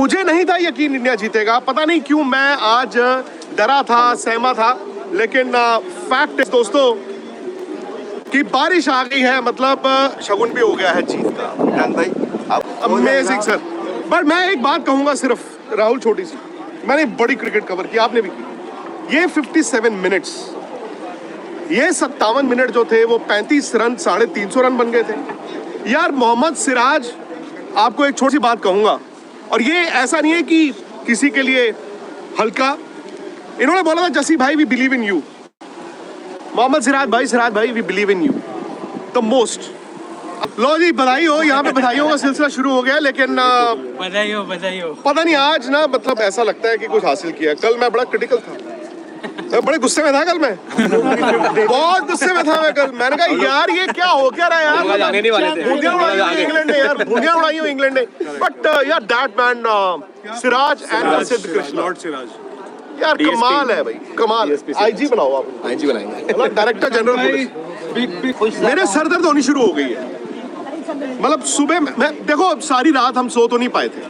मुझे नहीं था यकीन इंडिया जीतेगा, पता नहीं क्यों मैं आज डरा था, सहमा था, लेकिन फैक्ट है दोस्तों कि बारिश आ गई है, मतलब शगुन भी हो गया है जीत का। भाई अमेजिंग सर। पर मैं एक बात कहूंगा सिर्फ, राहुल, छोटी सी, मैंने बड़ी क्रिकेट कवर की, आपने भी की। ये 57 मिनट्स, ये 57 मिनट जो थे वो 35 रन, 350 रन बन गए थे यार। मोहम्मद सिराज, आपको एक छोटी सी बात कहूंगा, और ये ऐसा नहीं है कि किसी के लिए हल्का, इन्होंने बोला था जसी भाई we believe in you, Mohammed Siraj भाई we believe in you the most. लो जी, बधाई हो, यहाँ पे बधाइयों का सिलसिला शुरू हो गया, लेकिन बधाई हो पता नहीं आज ना, मतलब ऐसा लगता है कि कुछ हासिल किया। कल मैं बड़ा क्रिटिकल था, मैं बड़े गुस्से में था कल, मैं बहुत गुस्से में था मैं कल। मैंने कहा यार ये क्या हो क्या रहा है यार, बूंदियां उड़ाई हुई इंग्लैंड ने यार, बूंदियां उड़ाई हुई इंग्लैंड ने। बट यार दैट मैन सिराज एंड प्रसिद्ध कृष्ण, लॉर्ड सिराज यार कमाल है भाई, कमाल। आईजी बनाओ आप, आईजी बनाएंगे, डायरेक्टर जनरल पुलिस। मेरे सर दर्द होनी शुरू हो गई है, मतलब सुबह मैं देखो सारी रात हम सो तो नहीं पाए थे,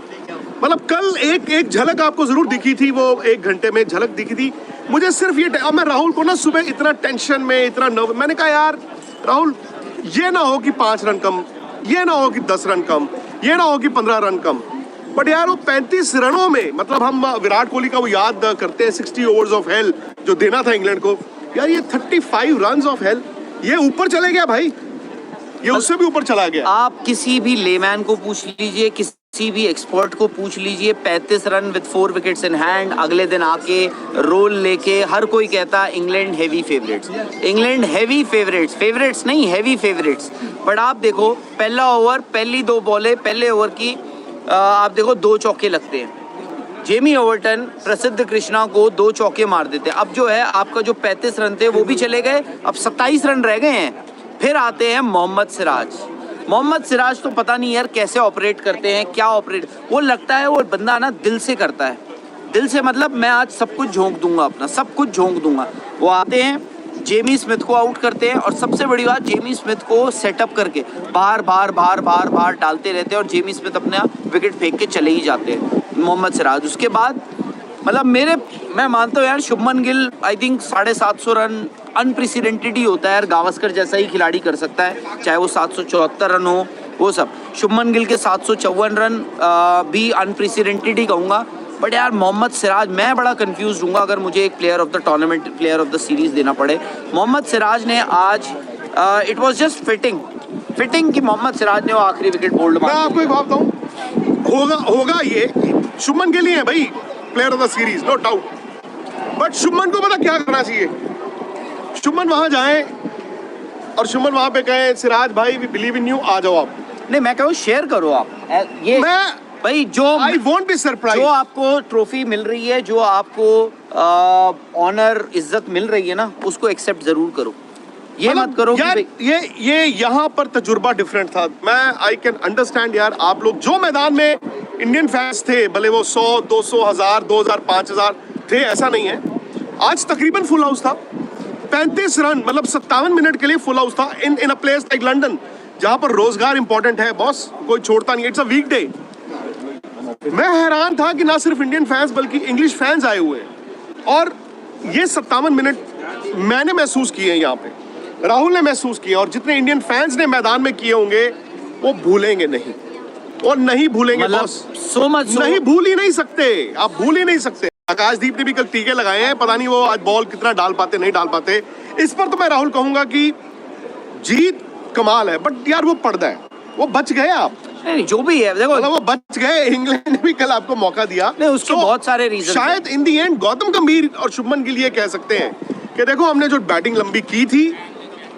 मतलब कल एक झलक आपको जरूर दिखी थी, वो 1 घंटे में झलक दिखी थी मुझे सिर्फ ये। अब मैं राहुल को ना सुबह इतना टेंशन में, इतना नर्व, मैंने कहा यार राहुल ये ना हो कि 5 रन कम, ये ना हो कि 10 रन कम, ये ना हो कि 15 रन कम, बट यार वो 35 रनों में, मतलब हम विराट कोहली का वो याद करते हैं 60 ओवर्स ऑफ हेल जो देना था इंग्लैंड को, यार ये 35 रन ऑफ हेल, ये ऊपर चले गया भाई, ये उससे भी ऊपर चला गया। आप किसी भी लेमैन को पूछ लीजिए, किसी भी एक्सपर्ट को पूछ लीजिए, 35 run with 4 wickets in hand, अगले दिन आके रोल लेके हर कोई कहता England heavy favourites, England heavy favourites, favourites नहीं हैवी फेवरेट्स। बट आप देखो पहला ओवर, पहली 2 बॉलें, पहले ओवर की आप देखो 2 चौके लगते हैं, जेमी ओवर्टन प्रसिद्ध कृष्णा को 2 चौके मार देते हैं। अब जो है आपका जो 35 रन थे वो भी चले गए, अब 27 रन रह गए हैं। फिर आते हैं मोहम्मद सिराज तो पता नहीं यार कैसे ऑपरेट करते हैं, क्या ऑपरेट, वो लगता है वो बंदा ना दिल से करता है, दिल से, मतलब मैं आज सब कुछ झोंक दूंगा, अपना सब कुछ झोंक दूंगा। वो आते हैं, जेमी स्मिथ को आउट करते हैं, और सबसे बड़ी बात जेमी स्मिथ को सेटअप करके बार डालते रहते हैं, और जेमी स्मिथ अपना विकेट फेंक के चले ही जाते हैं मोहम्मद सिराज। उसके बाद मतलब मैं मानता हूँ यार Shubman Gill I think 750 run unprecedented ही होता है यार, गावस्कर जैसा ही खिलाड़ी कर सकता है, चाहे वो 774 रन हो, वो सब। शुभमन गिल के 754 रन भी अनप्रेसिडेंटेड ही कहूँगा। बट यार मोहम्मद सिराज, मैं बड़ा कंफ्यूज हूँगा अगर मुझे एक player of the tournament, player of the series देना पड़े। मोहम्मद सिराज ने आज इट वाज जस्ट फिटिंग कि मोहम्मद सिराज ने वो आखिरी विकेट बोल्ड मारा। मैं आपको एक बात बताऊं, होगा ये शुभमन गिल ही है भाई player of the series, no doubt. But Shubman को पता क्या करना चाहिए, शुभमन वहां जाए और शुभमन वहां पे कहे सिराज भाई वी बिलीव इन यू, आ जाओ आप। नहीं, मैं कहूँ शेयर करो आप ये, मैं भाई जो आई वोंट बी सरप्राइज, जो आपको ट्रॉफी मिल रही है, जो आपको ऑनर इज्जत मिल रही है ना, उसको एक्सेप्ट जरूर करो, ये मत करो यार कि ये यहाँ पर तजुर्बा डिफरेंट था। मैं आई कैन अंडरस्टैंड यार, आप लोग जो मैदान में इंडियन फैंस थे, भले वो 100, 200, 1000, 2000, 5000 थे, ऐसा नहीं है। आज तकरीबन फुल हाउस था, 35 रन, मतलब 57 मिनट के लिए फुल हाउस था इन अ प्लेस लाइक लंदन, जहां पर रोजगार इंपॉर्टेंट है बॉस, कोई छोड़ता नहीं, इट्स अ वीकडे। मैं हैरान था कि ना सिर्फ इंडियन फैंस बल्कि इंग्लिश फैंस आए हुए हैं, और ये 57 मिनट मैंने महसूस किए हैं यहाँ पे, राहुल ने महसूस किया, और जितने इंडियन फैंस ने मैदान में किए होंगे वो भूलेंगे नहीं, और नहीं भूलेंगे बॉस, नहीं भूल ही नहीं सकते, आप भूल ही नहीं सकते। आकाशदीप ने भी कल टीके लगाए हैं, पता नहीं वो आज बॉल कितना डाल पाते नहीं डाल पाते। इस पर तो मैं राहुल कहूंगा कि जीत कमाल है, बट यार वो पर्दा है, वो बच गए आप, नहीं जो भी है देखो, मतलब वो बच गए। इंग्लैंड ने भी कल आपको मौका दिया, नहीं उसके बहुत सारे रीजन, शायद इन दी एंड गौतम गंभीर और शुभमन गिल ये कह सकते हैं कि देखो हमने जो बैटिंग लंबी की थी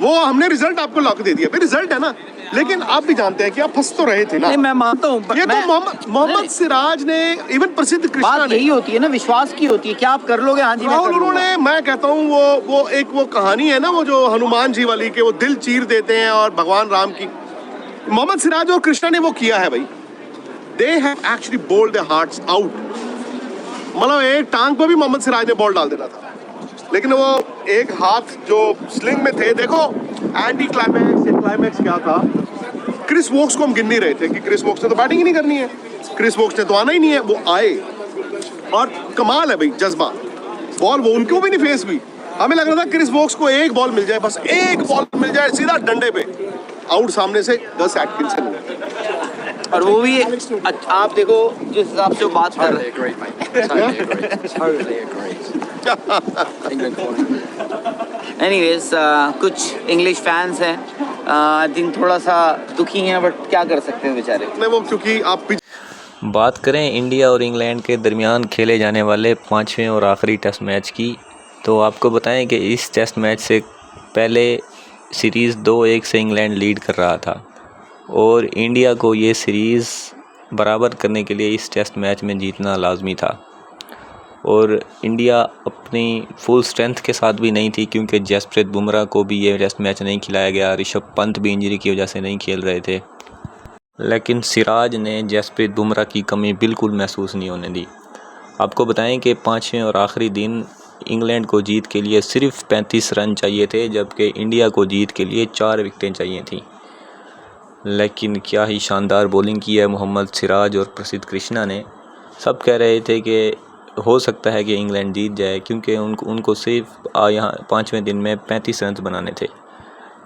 वो हमने रिजल्ट आपको लॉक दे दिया, रिजल्ट है ना, लेकिन आप भी जानते हैं कि आप फंस तो रहे थे ना। नहीं मैं मानता हूँ, ये तो मोहम्मद सिराज ने, इवन प्रसिद्ध कृष्णा ने, यही होती है ना, विश्वास की होती है, क्या आप कर लोगे? हाँ जी राहुल, उन्होंने, मैं कहता हूँ वो कहानी है ना, वो जो हनुमान जी वाली के वो दिल चीर देते हैं और भगवान राम की, मोहम्मद सिराज और कृष्णा ने वो किया है भाई। They have actually bowled their hearts out, मतलब एक टांग पर भी मोहम्मद सिराज ने बॉल डाल देना था, लेकिन वो एक हाथ जो स्लिंग में थे, देखो एंटी क्लाइमैक्स क्या था, क्रिस वोक्स को हम गिन नहीं रहे थे कि क्रिस वोक्स ने तो बैटिंग ही नहीं करनी है, क्रिस वोक्स ने तो आना ही नहीं है, वो आए और कमाल है भाई जज्बा, बॉल वो उनको भी नहीं फेस हुई। हमें लग रहा था क्रिस वोक्स को एक बॉल मिल जाए, बस एक बॉल मिल जाए सीधा डंडे पे, आउट सामने से गस एटकिंसन। और वो भी आप देखो जिस हिसाब से वो बात कर रहे Totally agree, mate. Totally agree. England corner. Anyways कुछ इंग्लिश फैंस हैं आई थिंक थोड़ा सा दुखी हैं, बट क्या कर सकते हैं बेचारे। नहीं वो क्योंकि आप बात करें इंडिया और इंग्लैंड के दरमियान खेले जाने वाले 5वें और आखिरी टेस्ट मैच की, तो आपको बताएं कि इस टेस्ट मैच से पहले सीरीज़ 2-1 से इंग्लैंड लीड कर रहा था और इंडिया को ये सीरीज़ बराबर करने के लिए इस टेस्ट मैच में जीतना लाजमी था। और इंडिया अपनी फुल स्ट्रेंथ के साथ भी नहीं थी क्योंकि जसप्रीत बुमराह को भी ये टेस्ट मैच नहीं खिलाया गया, ऋषभ पंत भी इंजरी की वजह से नहीं खेल रहे थे। लेकिन सिराज ने जसप्रीत बुमराह की कमी बिल्कुल महसूस नहीं होने दी। आपको बताएं कि 5वें और आखिरी दिन इंग्लैंड को जीत के लिए सिर्फ 35 रन चाहिए थे, जबकि इंडिया को जीत के लिए 4 विकेटें चाहिए थी। लेकिन क्या ही शानदार बॉलिंग की है मोहम्मद सिराज और प्रसिद्ध कृष्णा ने। सब कह रहे थे कि हो सकता है कि इंग्लैंड जीत जाए क्योंकि उनको सिर्फ यहाँ 5वें दिन में 35 रन बनाने थे,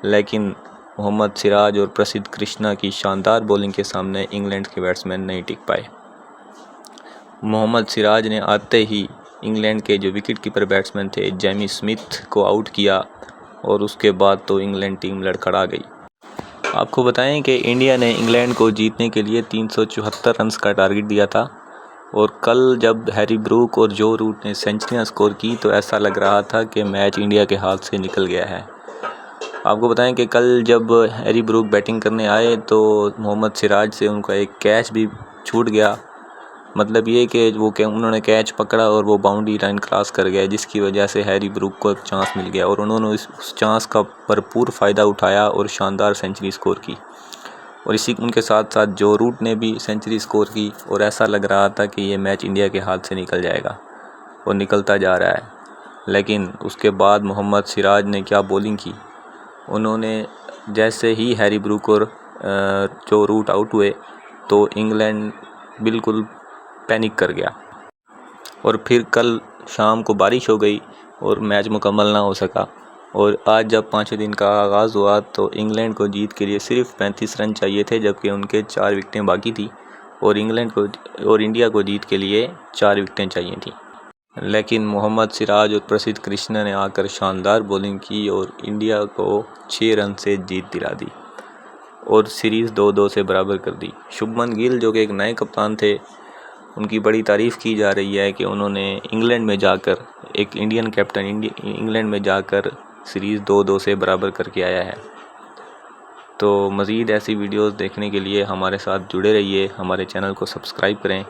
लेकिन मोहम्मद सिराज और प्रसिद्ध कृष्णा की शानदार बॉलिंग के सामने इंग्लैंड के बैट्समैन नहीं टिक पाए। मोहम्मद सिराज ने आते ही इंग्लैंड के जो विकेट कीपर बैट्समैन थे जेमी स्मिथ को आउट किया और उसके बाद तो इंग्लैंड टीम लड़खड़ा गई। आपको बताएं कि इंडिया ने इंग्लैंड को जीतने के लिए 374 रन्स का टारगेट दिया था और कल जब हैरी ब्रूक और जो रूट ने सेंचुरियां स्कोर की तो ऐसा लग रहा था कि मैच इंडिया के हाथ से निकल गया है। आपको बताएं कि कल जब हैरी ब्रूक बैटिंग करने आए तो मोहम्मद सिराज से उनका एक कैच भी छूट गया, मतलब ये कि उन्होंने कैच पकड़ा और वो बाउंड्री लाइन क्रॉस कर गया, जिसकी वजह से हैरी ब्रूक को एक चांस मिल गया और उन्होंने उस चांस का भरपूर फ़ायदा उठाया और शानदार सेंचुरी स्कोर की। और इसी उनके साथ साथ जो रूट ने भी सेंचुरी स्कोर की और ऐसा लग रहा था कि ये मैच इंडिया के हाथ से निकल जाएगा और निकलता जा रहा है। लेकिन उसके बाद मोहम्मद सिराज ने क्या बॉलिंग की, उन्होंने जैसे ही हैरी ब्रूक और जो रूट आउट हुए तो इंग्लैंड बिल्कुल पैनिक कर गया और फिर कल शाम को बारिश हो गई और मैच मुकम्मल ना हो सका। और आज जब 5वें दिन का आगाज़ हुआ तो इंग्लैंड को जीत के लिए सिर्फ 35 रन चाहिए थे, जबकि उनके 4 विकेटें बाकी थी और इंडिया को जीत के लिए 4 विकेटें चाहिए थी। लेकिन मोहम्मद सिराज और प्रसिद्ध कृष्णा ने आकर शानदार बॉलिंग की और इंडिया को 6 रन से जीत दिला दी और सीरीज़ 2-2 से बराबर कर दी। शुभमन गिल जो कि एक नए कप्तान थे, उनकी बड़ी तारीफ़ की जा रही है कि उन्होंने इंग्लैंड में जाकर, एक इंडियन कैप्टन इंग्लैंड में जाकर सीरीज़ 2-2 से बराबर करके आया है। तो मज़ीद ऐसी वीडियोस देखने के लिए हमारे साथ जुड़े रहिए, हमारे चैनल को सब्सक्राइब करें।